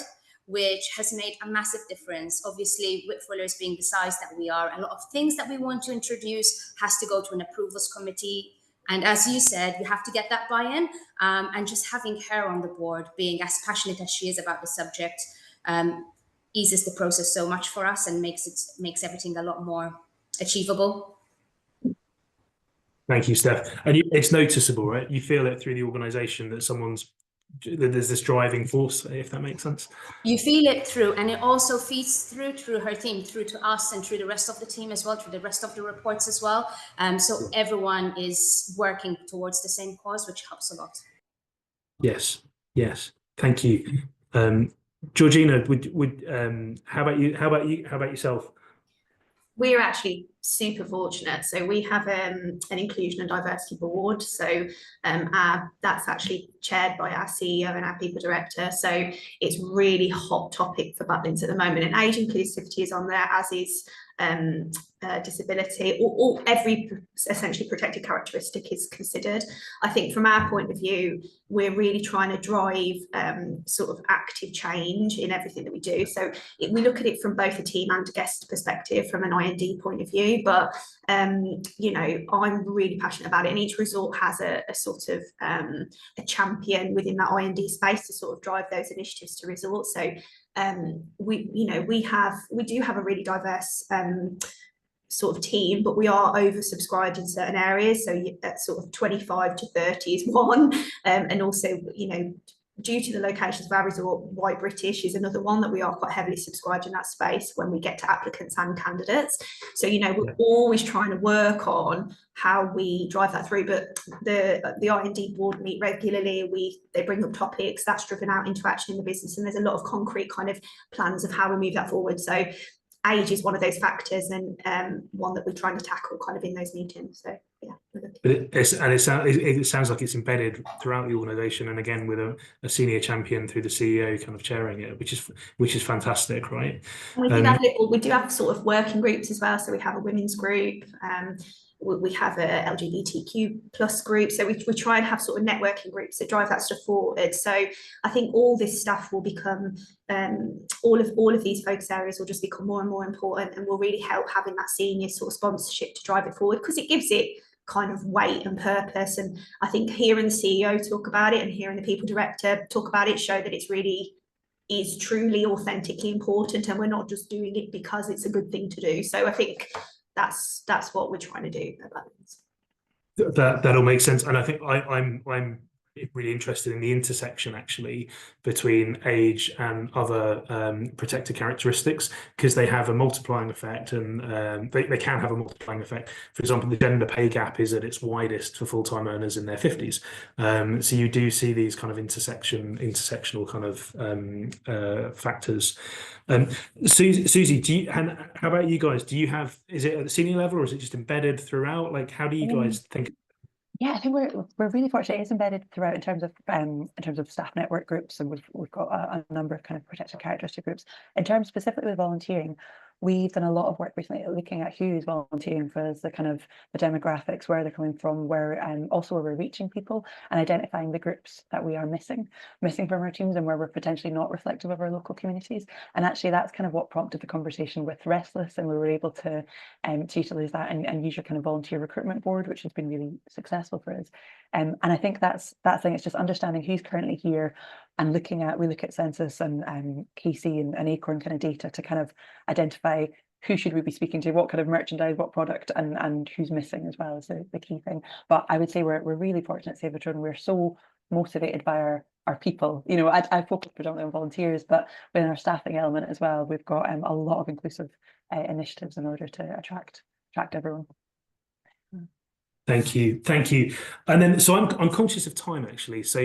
which has made a massive difference. Obviously, with Fuller's being the size that we are, a lot of things that we want to introduce has to go to an approvals committee. And as you said, you have to get that buy-in, and just having her on the board, being as passionate as she is about the subject, eases the process so much for us and makes everything a lot more achievable. Thank you, Steph. And it's noticeable, right? You feel it through the organisation that there's this driving force, if that makes sense. You feel it through, and it also feeds through her team, through to us, and through the rest of the team as well, through the rest of the reports as well. So everyone is working towards the same cause, which helps a lot. Yes. Thank you, Georgina. How about you? How about yourself? We're actually super fortunate. So we have an inclusion and diversity board. So that's actually chaired by our CEO and our people director. So it's really hot topic for Butlins at the moment. And age inclusivity is on there, as is disability, or every essentially protected characteristic is considered. I think from our point of view, we're really trying to drive sort of active change in everything that we do. So we look at it from both a team and a guest perspective, from an IND point of view, but you know, I'm really passionate about it, and each resort has a sort of a champion within that IND space to sort of drive those initiatives to resort. So we do have a really diverse sort of team, but we are oversubscribed in certain areas. So at sort of 25 to 30 is one, and also, you know, due to the locations of our resort, white British is another one that we are quite heavily subscribed in that space when we get to applicants and candidates. So, you know, we're always trying to work on how we drive that through. But the IND board meet regularly. They bring up topics that's driven out into action in the business, and there's a lot of concrete kind of plans of how we move that forward. So age is one of those factors, and one that we're trying to tackle kind of in those meetings. So But it sounds like it's embedded throughout the organisation, and again with a senior champion through the CEO kind of chairing it, which is fantastic, right? We do have sort of working groups as well. So we have a women's group, we have a LGBTQ plus group. So we try and have sort of networking groups that drive that stuff forward. So I think all this stuff will become, all of these focus areas will just become more and more important, and will really help having that senior sort of sponsorship to drive it forward, because it gives it kind of weight and purpose. And I think hearing the CEO talk about it and hearing the people director talk about it show that it's really is truly authentically important, and we're not just doing it because it's a good thing to do. So I think that's what we're trying to do about this. That all makes sense, and I think I'm really interested in the intersection actually between age and other protected characteristics, because they have a multiplying effect, and they can have a multiplying effect. For example, the gender pay gap is at its widest for full-time earners in their 50s. So you do see these kind of intersectional kind of factors. Susie, and how about you guys? Is it at the senior level, or is it just embedded throughout? Like, how do you guys think? Yeah, I think we're really fortunate. It's embedded throughout in terms of staff network groups, and we've got a number of kind of protected characteristic groups. In terms specifically with volunteering, we've done a lot of work recently looking at who's volunteering for us, the kind of the demographics, where they're coming from, where also where we're reaching people, and identifying the groups that we are missing from our teams, and where we're potentially not reflective of our local communities. And actually that's kind of what prompted the conversation with Restless, and we were able to utilize that and use your kind of volunteer recruitment board, which has been really successful for us. And I think that's thing. It's just understanding who's currently here, and we look at census and KC and Acorn kind of data to kind of identify who should we be speaking to, what kind of merchandise, what product, and who's missing as well is the key thing. But I would say we're really fortunate at Save the Children. We're so motivated by our people. You know, I focus predominantly on volunteers, but within our staffing element as well, we've got a lot of inclusive initiatives in order to attract everyone. Thank you. And then, so I'm conscious of time actually. So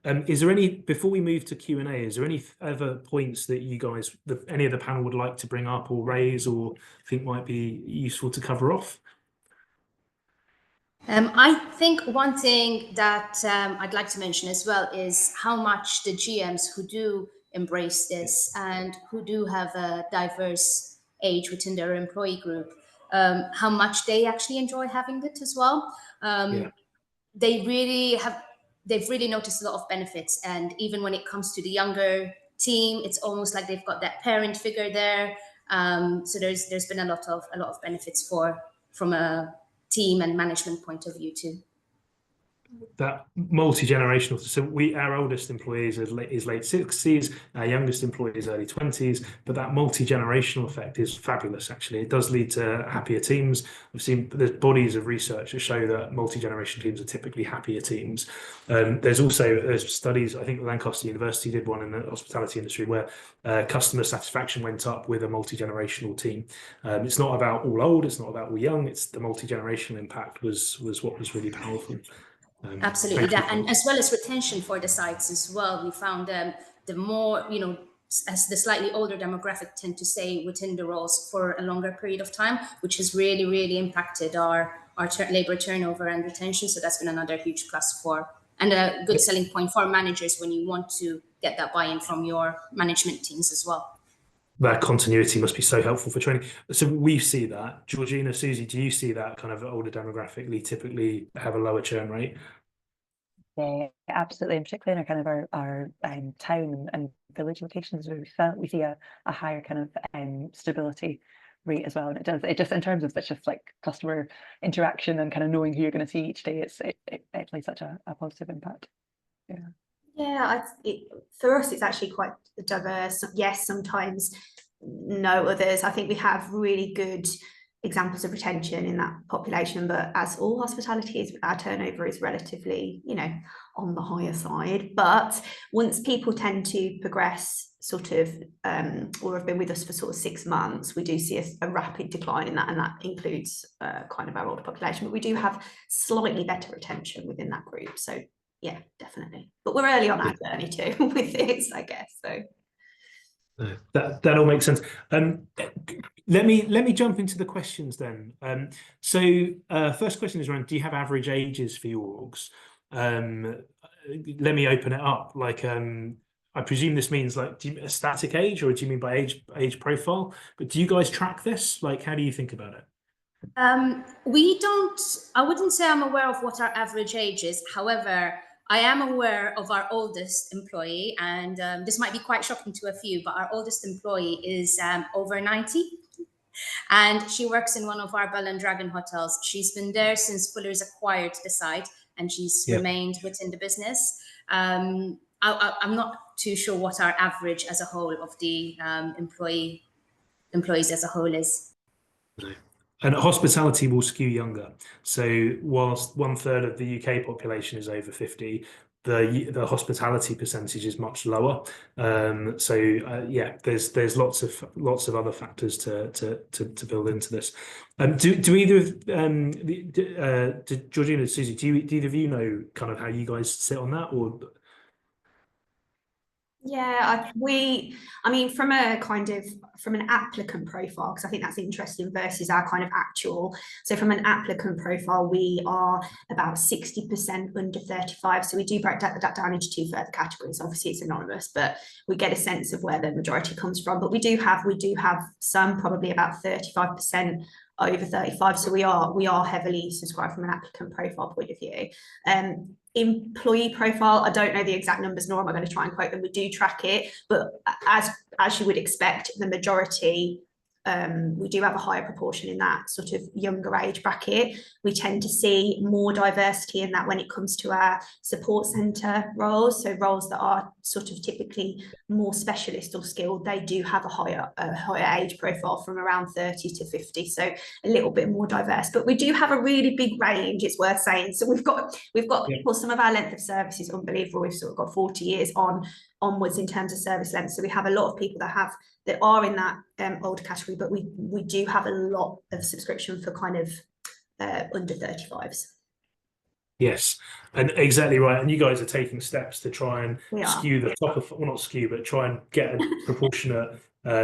is there any, before we move to Q&A, is there any other points that you guys, any of the panel would like to bring up or raise, or think might be useful to cover off? I think one thing that I'd like to mention as well is how much the GMs who do embrace this and who do have a diverse age within their employee group, how much they actually enjoy having it as well. They've really noticed a lot of benefits, and even when it comes to the younger team, it's almost like they've got that parent figure there. So there's been a lot of benefits from a team and management point of view too. That multi-generational, so our oldest employees is late 60s, our youngest employee is early 20s, but that multi-generational effect is fabulous actually. It does lead to happier teams. I've seen there's bodies of research that show that multi-generation teams are typically happier teams. There's studies, I think Lancaster University did one in the hospitality industry, where customer satisfaction went up with a multi-generational team. It's not about all old, it's not about all young, it's the multi-generational impact was what was really powerful. Absolutely, that, and as well as retention for the sites as well. We found the more, as the slightly older demographic tend to stay within the roles for a longer period of time, which has really, really impacted our labor turnover and retention. So that's been another huge plus and a good selling point for managers when you want to get that buy-in from your management teams as well. That continuity must be so helpful for training. So we see that. Georgina, Susie, do you see that kind of older demographically typically have a lower churn rate? Yeah, absolutely, and particularly in our town and village locations, we see a higher kind of stability rate as well. And it just in terms of it's just like customer interaction and kind of knowing who you're going to see each day, it plays such a positive impact. For us it's actually quite diverse. Yes, sometimes no others. I think we have really good examples of retention in that population, but as all hospitality is, our turnover is relatively on the higher side. But once people tend to progress sort of or have been with us for sort of 6 months, we do see a rapid decline in that, and that includes kind of our older population, but we do have slightly better retention within that group. So yeah, definitely. But we're early on our journey too with this, I guess. So No, that all makes sense. Let me jump into the questions then. First question is around: do you have average ages for your orgs? Let me open it up. Like, I presume this means like a static age, or do you mean by age profile? But do you guys track this? Like, how do you think about it? We don't, I wouldn't say I'm aware of what our average age is. However, I am aware of our oldest employee, and this might be quite shocking to a few, but our oldest employee is over 90. And she works in one of our Bell and Dragon hotels. She's been there since Fuller's acquired the site, and she's remained within the business. I'm not too sure what our average as a whole of the employees as a whole is. And hospitality will skew younger. So whilst 1/3 of the UK population is over 50, the hospitality percentage is much lower. Yeah, there's lots of other factors to build into this. Do either of Georgina, Susie, do either of you know kind of how you guys sit on that, or? Yeah, I mean, from an applicant profile, because I think that's interesting versus our kind of actual. So from an applicant profile, we are about 60% under 35. So we do break that down into two further categories. Obviously, it's anonymous, but we get a sense of where the majority comes from. But we do have some, probably about 35% over 35. So we are heavily subscribed from an applicant profile point of view. Employee profile, I don't know the exact numbers, nor am I going to try and quote them. We do track it, but as you would expect, the majority, we do have a higher proportion in that sort of younger age bracket. We tend to see more diversity in that when it comes to our support centre roles. So roles that are sort of typically more specialist or skilled, they do have a higher age profile from around 30 to 50. So a little bit more diverse, but we do have a really big range, it's worth saying. So we've got people, some of our length of service is unbelievable. We've sort of got 40 years onwards in terms of service length. So we have a lot of people that are in that older category, but we do have a lot of subscription for kind of under 35s. Yes, and exactly right. And you guys are taking steps to try and We are. skew the top of, well, not skew, but try and get a proportionate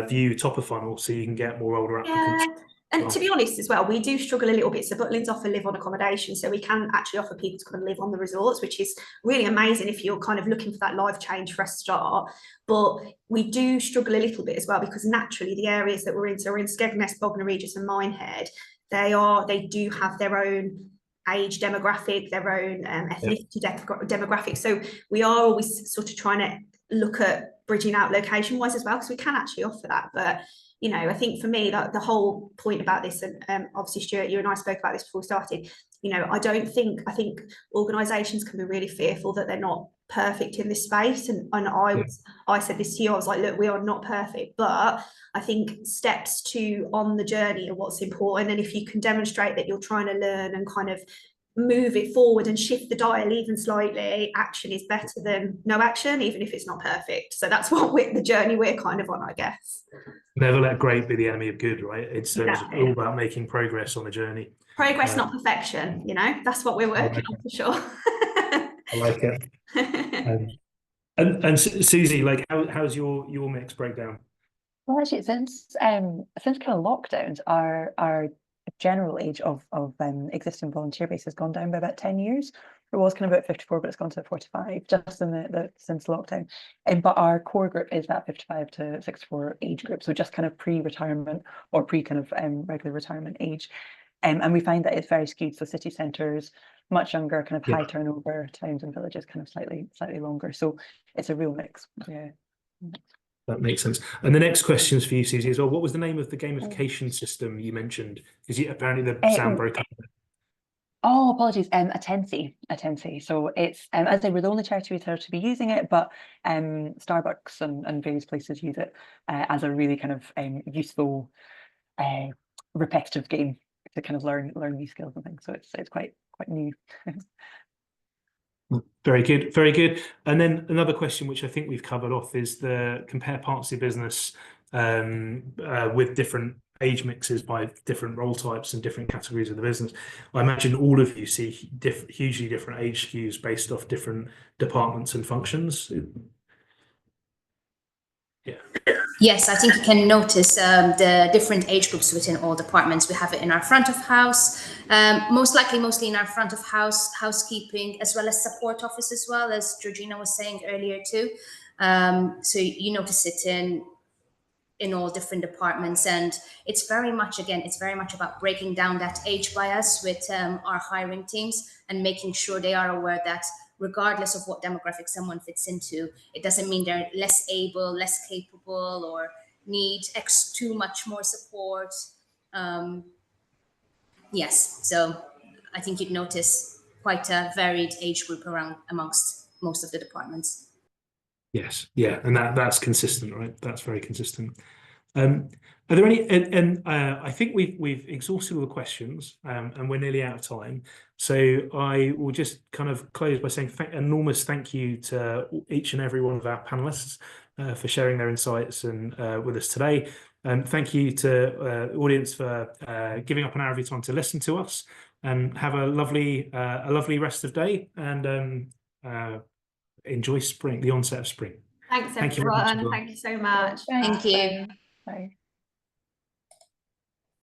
view top of funnel so you can get more older applicants. Yeah. And to be honest as well, we do struggle a little bit. So Butlins offer live on accommodation. So we can actually offer people to come and live on the resorts, which is really amazing if you're kind of looking for that life change for a start. But we do struggle a little bit as well, because naturally the areas that we're in, so we're in Skegness, Bognor Regis and Minehead, they do have their own age demographic, their own ethnicity demographic. So we are always sort of trying to look at bridging out location wise as well, because we can actually offer that. But you know, I think for me that the whole point about this, and obviously Stuart, you and I spoke about this before we started, you know, I think organisations can be really fearful that they're not perfect in this space. And I said this to you, I was like, look, we are not perfect, but I think steps on the journey are what's important. And if you can demonstrate that you're trying to learn and kind of move it forward and shift the dial even slightly, action is better than no action, even if it's not perfect. So that's what the journey we're kind of on, I guess. Never let great be the enemy of good, right? It's Exactly. all about making progress on the journey. Progress, not perfection, you know, that's what we're working on for sure. I like it. And Susie, like how's your mix breakdown? Well, actually, since kind of lockdowns, our general age of existing volunteer base has gone down by about 10 years. It was kind of about 54, but it's gone to 45 just in the since lockdown. But our core group is that 55 to 64 age group, so just kind of pre-retirement or pre kind of regular retirement age. And we find that it's very skewed. So city centres, much younger, kind of high turnover, towns and villages, kind of slightly longer. So it's a real mix. Yeah. That makes sense. And the next question is for you, Susie, as well. What was the name of the gamification system you mentioned? Because apparently the sound broke up. Oh, apologies. Attensi. So it's as I say, we're the only charity retailer to be using it, but Starbucks and various places use it as a really kind of useful, repetitive game to kind of learn new skills and things. So it's quite new. Very good, very good. And then another question, which I think we've covered off, is the compare parts of your business with different age mixes by different role types and different categories of the business. I imagine all of you see hugely different age skews based off different departments and functions. Yeah. Yes, I think you can notice the different age groups within all departments. We have it in our front of house, mostly in our front of house, housekeeping, as well as support office as well, as Georgina was saying earlier too. So you notice it in all different departments, and it's very much about breaking down that age bias with our hiring teams and making sure they are aware that regardless of what demographic someone fits into, it doesn't mean they're less able, less capable, or need too much more support. Yes, so I think you'd notice quite a varied age group amongst most of the departments. Yes, yeah, and that's consistent, right? That's very consistent. Are there any? And I think we've exhausted all the questions, and we're nearly out of time. So I will just kind of close by saying enormous thank you to each and every one of our panelists for sharing their insights and with us today. Thank you to the audience for giving up an hour of your time to listen to us. And have a lovely rest of day, and enjoy spring, the onset of spring. Thanks, Thank you very much, everyone. everyone. Thank you so much. Thank you. Bye.